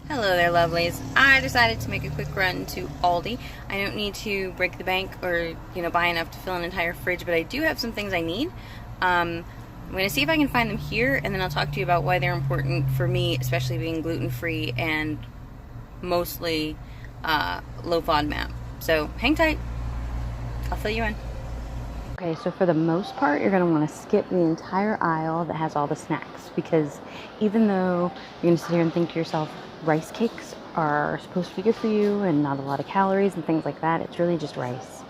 Hello there, lovelies. I decided to make a quick run to Aldi. I don't need to break the bank or, buy enough to fill an entire fridge, but I do have some things I need. I'm going to see if I can find them here, and then I'll talk to you about why they're important for me, especially being gluten-free and mostly low FODMAP. So hang tight. I'll fill you in. Okay, so for the most part, you're going to want to skip the entire aisle that has all the snacks, because even though you're going to sit here and think to yourself, rice cakes are supposed to be good for you and not a lot of calories and things like that, it's really just rice.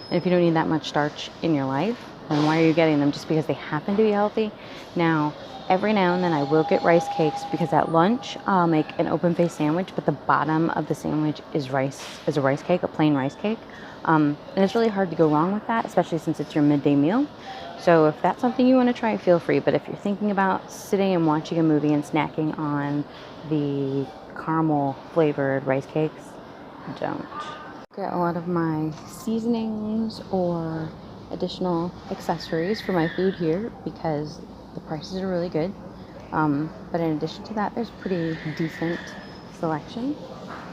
And if you don't need that much starch in your life, then why are you getting them? Just because they happen to be healthy? Now, every now and then I will get rice cakes, because at lunch I'll make an open-faced sandwich, but the bottom of the sandwich is a rice cake, a plain rice cake. And it's really hard to go wrong with that, especially since it's your midday meal. So if that's something you want to try, feel free. But if you're thinking about sitting and watching a movie and snacking on the caramel flavored rice cakes, don't. Get a lot of my seasonings or additional accessories for my food here, because the prices are really good. But in addition to that, there's pretty decent selection.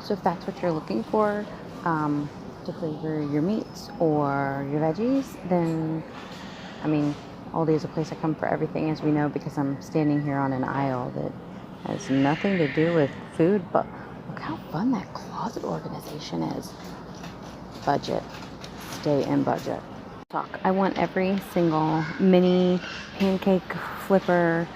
So if that's what you're looking for, to flavor your meats or your veggies, then Aldi is a place I come for everything, as we know, because I'm standing here on an aisle that has nothing to do with food, but look how fun that closet organization is. Budget. Stay in budget. I want every single mini pancake flipper,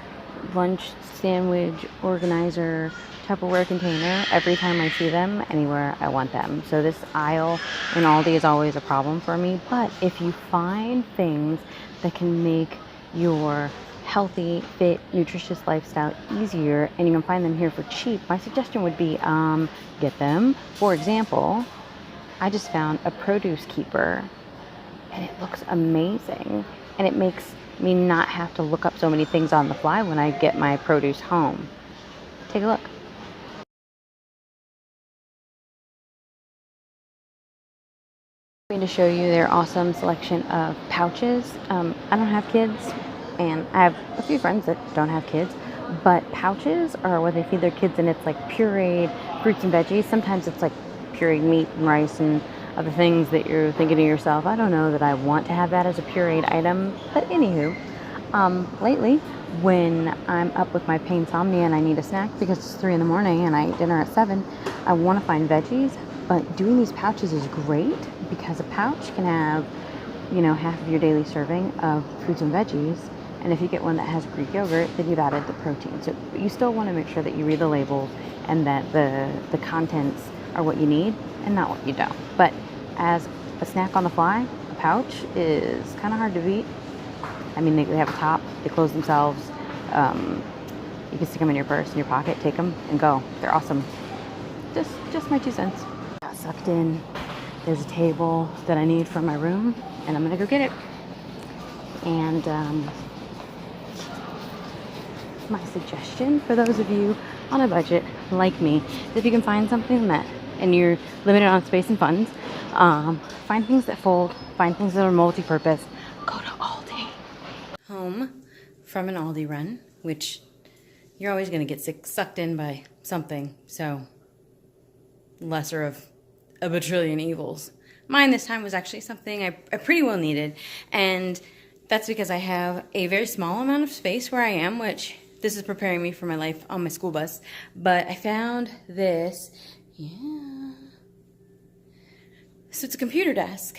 lunch sandwich organizer, Tupperware container. Every time I see them anywhere, I want them. So this aisle in Aldi is always a problem for me. But if you find things that can make your healthy, fit, nutritious lifestyle easier, and you can find them here for cheap, my suggestion would be get them. For example, I just found a produce keeper, and it looks amazing, and it makes me not have to look up so many things on the fly when I get my produce home. Take a look. I'm going to show you their awesome selection of pouches. I don't have kids, and I have a few friends that don't have kids, but pouches are what they feed their kids, and it's like pureed fruits and veggies. Sometimes it's like pureed meat and rice and other things that you're thinking to yourself, I don't know that I want to have that as a pureed item. But anywho, lately when I'm up with my pain insomnia and I need a snack because it's 3 in the morning and I eat dinner at 7, I want to find veggies. But doing these pouches is great, because a pouch can have, half of your daily serving of fruits and veggies. And if you get one that has Greek yogurt, then you've added the protein. So you still want to make sure that you read the labels and that the contents are what you need and not what you don't. But as a snack on the fly, a pouch is kind of hard to beat. They have a top, they close themselves. You can stick them in your purse, in your pocket, take them and go. They're awesome. Just my 2 cents. Got sucked in. There's a table that I need for my room, and I'm gonna go get it. And my suggestion for those of you on a budget like me is, if you can find something and you're limited on space and funds, find things that fold, find things that are multi-purpose. Go to Aldi. Home from an Aldi run, which you're always gonna get sucked in by something, so lesser of a bajillion evils. Mine this time was actually something I pretty well needed, and that's because I have a very small amount of space where I am, which this is preparing me for my life on my school bus. But I found this, so it's a computer desk,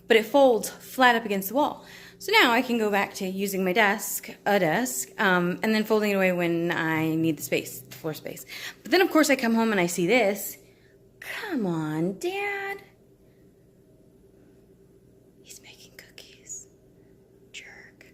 but it folds flat up against the wall. So now I can go back to using my desk, and then folding it away when I need the floor space. But then of course I come home and I see this. Come on, Dad. He's making cookies. Jerk.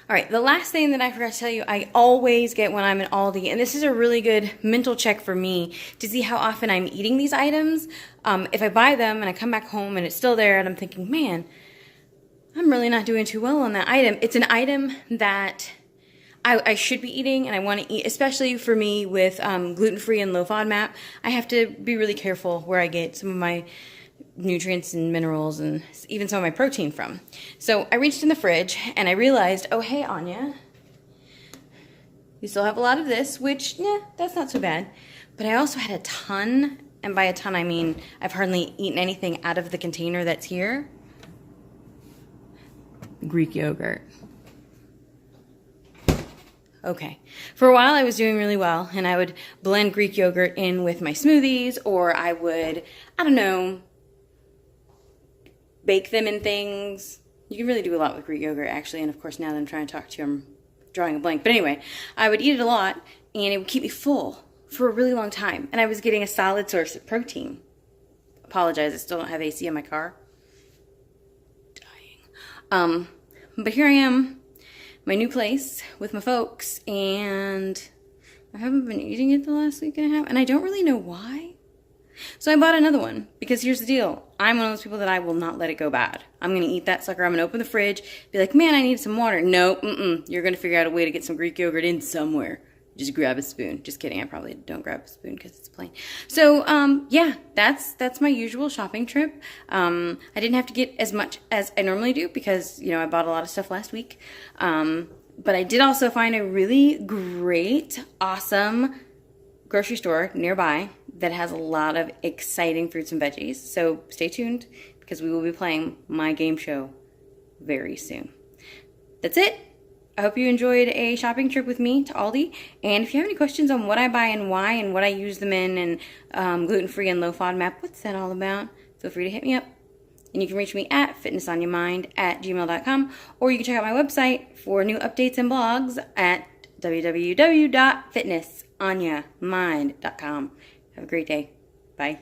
All right, the last thing that I forgot to tell you, I always get when I'm at Aldi, and this is a really good mental check for me to see how often I'm eating these items. If I buy them and I come back home and it's still there and I'm thinking, man, I'm really not doing too well on that item. It's an item that I should be eating, and I want to eat, especially for me with gluten-free and low FODMAP. I have to be really careful where I get some of my nutrients and minerals and even some of my protein from. So I reached in the fridge and I realized, oh, hey, Anya, you still have a lot of this, which, that's not so bad. But I also had a ton, and by a ton I mean I've hardly eaten anything out of the container that's here. Greek yogurt. Okay, for a while I was doing really well, and I would blend Greek yogurt in with my smoothies, or I would, I don't know, bake them in things. You can really do a lot with Greek yogurt, actually, and of course now that I'm trying to talk to you, I'm drawing a blank. But anyway, I would eat it a lot, and it would keep me full for a really long time, and I was getting a solid source of protein. Apologize, I still don't have AC in my car. Dying. But here I am, my new place with my folks, and I haven't been eating it the last week and a half, and I don't really know why. So I bought another one, because here's the deal. I'm one of those people that I will not let it go bad. I'm going to eat that sucker. I'm going to open the fridge, be like, man, I need some water. No, you're going to figure out a way to get some Greek yogurt in somewhere. Just grab a spoon. Just kidding. I probably don't grab a spoon because it's plain. So, yeah, that's my usual shopping trip. I didn't have to get as much as I normally do because, you know, I bought a lot of stuff last week. But I did also find a really great, awesome grocery store nearby that has a lot of exciting fruits and veggies. So stay tuned because we will be playing my game show very soon. That's it. I hope you enjoyed a shopping trip with me to Aldi. And if you have any questions on what I buy and why and what I use them in and gluten-free and low FODMAP, what's that all about? Feel free to hit me up. And you can reach me at fitnessanyamind@gmail.com, or you can check out my website for new updates and blogs at www.fitnessanyamind.com. Have a great day. Bye.